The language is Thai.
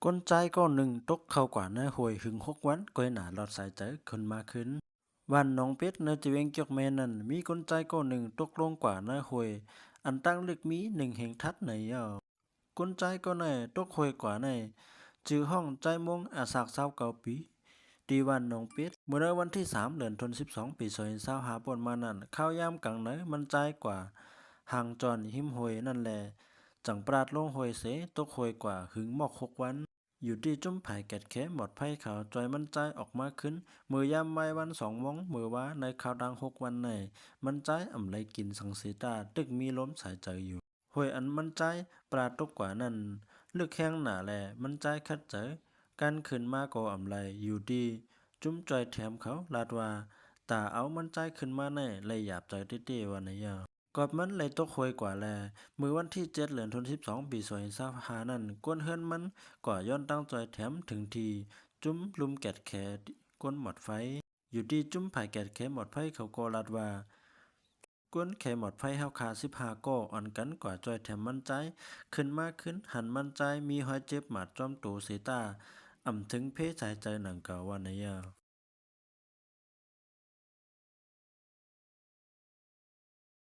ก้นใจก็หนึ่งตกเข้ากว่าในหวยหึง6วันก้อยหนาหลอดสายใจคนมาขึ้นวันน้องเป็ดในจีเวงเจอกแม่นั่นมีก้นใจก็หนึ่งตกลงกว่าในหวยอันตั้งลึกมีหนึ่งแห่งทัดในก้นใจก็ในตกหวยกว่าในจือห้องใจมงอาสาก29 ปีตีวันน้องเป็ดเมื่อวันที่3 เดือนธันวาคมปี2025ปนมานั่นข้าวยามกังไหนมันใจกว่าห่างจอนหิมหวยนั่นแหละจังปราดลงหวยเสตกหวยกว่าหึงหมอก6 วัน อยู่ที่จุ้มไผ่แกดแค้หมดไผ่ขาวจอยมันใจออกมาขึ้นมือยามไว้วัน2 โมงมือว่าในข่าวดัง6 วันในมันใจอ่ำไรกินสังสีตาตึกมีล้มสายใจอยู่ห้วยอันมันใจปราตกกว่านั้นลึกแข้งหนาแลมันใจคัดเจอกันขึ้นมาก็อ่ำไรอยู่ดีจุ้มจอยแถมเขาลาดว่าตาเอามันใจขึ้นมาแน่เลยหยาบใจเต้ๆวันในยากอบมันเลยตกหวยกว่าแลมือวันที่7 เดือนธันวาคมปี2025นั่นกวนเฮือนมัน กว่าย้อนตั้งใจแถมถึงทีจุ้มลุมแกดแขก้นหมดไฟอยู่ที่จุ้มไผ่แกดแขหมดไฟเขาก็ลัดว่าก้นแขหมดไฟเฮาขา15ก็อ่อนกันกว่าจอยแถมมั่นใจขึ้นมากขึ้นหันมั่นใจมีหอยเจ็บหมาดจอมโตเสตาอ่ำถึงเพศสายใจหนังเก่าวันในยา